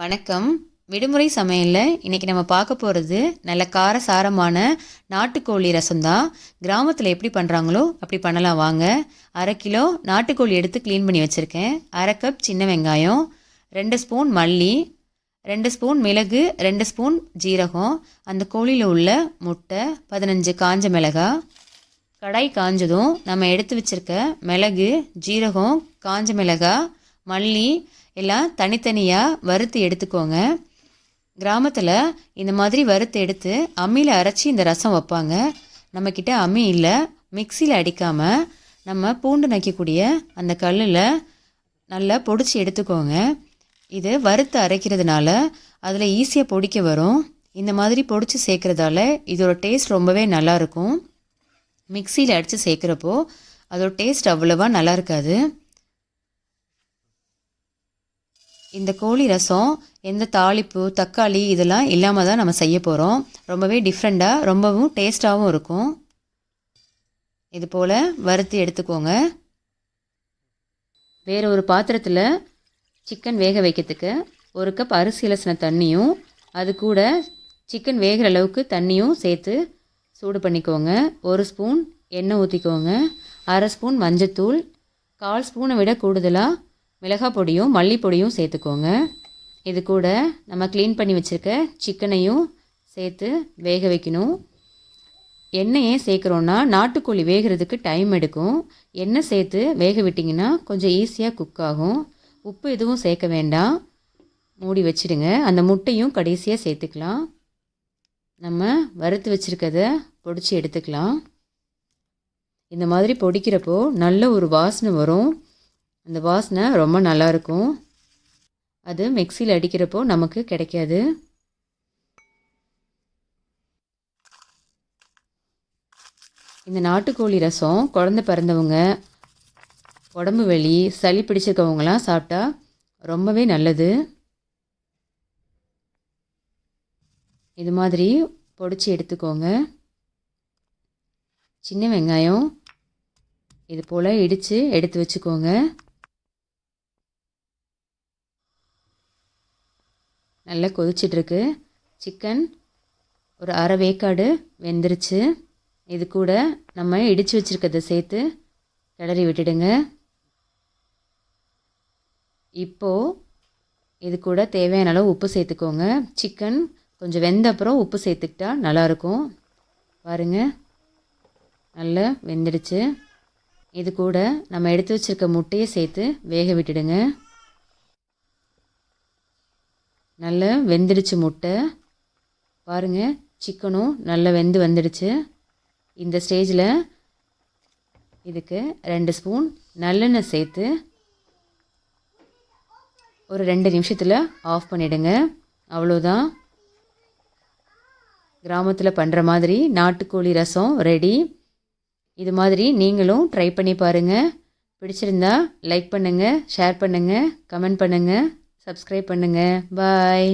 வணக்கம். விடுமுறை சமையலில் இன்றைக்கி நம்ம பார்க்க போகிறது நல்ல கார சாரமான நாட்டுக்கோழி ரசம் தான். கிராமத்தில் எப்படி பண்ணுறாங்களோ அப்படி பண்ணலாம் வாங்க. 1/2 கிலோ நாட்டுக்கோழி எடுத்து க்ளீன் பண்ணி வச்சுருக்கேன். 1/2 கப் சின்ன வெங்காயம், 2 ஸ்பூன் மல்லி, 2 ஸ்பூன் மிளகு, 2 ஸ்பூன் ஜீரகம், அந்த கோழியில் உள்ள முட்டை, 15 காஞ்ச மிளகாய். கடாய் காஞ்சதும் நம்ம எடுத்து வச்சுருக்க மிளகு, ஜீரகம், காஞ்ச மிளகாய், மல்லி எல்லாம் தனித்தனியாக வறுத்து எடுத்துக்கோங்க. கிராமத்தில் இந்த மாதிரி வறுத்து எடுத்து அம்மியில் அரைச்சி இந்த ரசம் வைப்பாங்க. நம்மக்கிட்ட அம்மி இல்லை, மிக்சியில் அடிக்காமல் நம்ம பூண்டு நக்கக்கூடிய அந்த கல்லில் நல்லா பொடிச்சு எடுத்துக்கோங்க. இது வறுத்து அரைக்கிறதுனால அதில் ஈஸியாக பொடிக்க வரும். இந்த மாதிரி பொடிச்சு சேர்க்குறதால இதோட டேஸ்ட் ரொம்பவே நல்லாயிருக்கும். மிக்சியில் அடித்து சேர்க்குறப்போ அதோட டேஸ்ட் அவ்வளோவா நல்லா இருக்காது. இந்த கோழி ரசம் எந்த தாளிப்பு, தக்காளி இதெல்லாம் இல்லாமல் தான் நம்ம செய்ய போகிறோம். ரொம்பவே டிஃப்ரெண்ட்டாக ரொம்பவும் டேஸ்ட்டாகவும் இருக்கும். இது போல் வறுத்து எடுத்துக்கோங்க. வேறு ஒரு பாத்திரத்தில் சிக்கன் வேக வைக்கிறதுக்கு 1 கப் அரிசி அலசின தண்ணியும் அது கூட சிக்கன் வேகிற அளவுக்கு தண்ணியும் சேர்த்து சூடு பண்ணிக்கோங்க. 1 ஸ்பூன் எண்ணெய் ஊற்றிக்கோங்க. 1/2 ஸ்பூன் மஞ்சத்தூள், 1/4 ஸ்பூனை விட கூடுதலாக மிளகாய் பொடியும் மல்லிப்பொடியும் சேர்த்துக்கோங்க. இது கூட நம்ம க்ளீன் பண்ணி வச்சுருக்க சிக்கனையும் சேர்த்து வேக வைக்கணும். எண்ணெய் ஏன் சேர்க்குறோன்னா நாட்டுக்கோழி வேகிறதுக்கு டைம் எடுக்கும். எண்ணெய் சேர்த்து வேக விட்டிங்கன்னா கொஞ்சம் ஈஸியாக குக் ஆகும். உப்பு எதுவும் சேர்க்க வேண்டாம், மூடி வச்சுடுங்க. அந்த முட்டையும் கடைசியாக சேர்த்துக்கலாம். நம்ம வறுத்து வச்சுருக்கதை பொடிச்சு எடுத்துக்கலாம். இந்த மாதிரி பொடிக்கிறப்போ நல்ல ஒரு வாசனை வரும். அந்த வாசனை ரொம்ப நல்லாயிருக்கும். அது மிக்சியில் அடிக்கிறப்போ நமக்கு கிடைக்காது. இந்த நாட்டுக்கோழி ரசம் குழந்தை பிறந்தவங்க, உடம்பு வலி, சளி பிடிச்சிருக்கவங்களாம் சாப்பிட்டா ரொம்பவே நல்லது. இது மாதிரி பொடிச்சு எடுத்துக்கோங்க. சின்ன வெங்காயம் இது போல் இடித்து எடுத்து வச்சுக்கோங்க. நல்லா கொதிச்சிட்ருக்கு. சிக்கன் ஒரு 1/2 வேக்காடு வெந்துருச்சு. இது கூட நம்ம இடித்து வச்சுருக்கிறத சேர்த்து கிளறி விட்டுடுங்க. இப்போது இது கூட தேவையான அளவு உப்பு சேர்த்துக்கோங்க. சிக்கன் கொஞ்சம் வெந்த அப்புறம் உப்பு சேர்த்துக்கிட்டா நல்லாயிருக்கும். பாருங்கள், நல்லா வெந்துடுச்சு. இது கூட நம்ம எடுத்து வச்சுருக்க முட்டையை சேர்த்து வேக விட்டுடுங்க. நல்லா வெந்துடுச்சு முட்டை. பாருங்கள், சிக்கனும் நல்லா வெந்து வந்துடுச்சு. இந்த ஸ்டேஜில் இதுக்கு 2 ஸ்பூன் நல்லெண்ணெய் சேர்த்து ஒரு 2 நிமிஷத்தில் ஆஃப் பண்ணிவிடுங்க. அவ்வளோதான், கிராமத்தில் பண்ணுற மாதிரி நாட்டுக்கோழி ரசம் ரெடி. இது மாதிரி நீங்களும் ட்ரை பண்ணி பாருங்கள். பிடிச்சிருந்தா லைக் பண்ணுங்கள், ஷேர் பண்ணுங்கள், கமெண்ட் பண்ணுங்கள், சப்ஸ்கிரைப் பண்ணுங்கள். பாய்.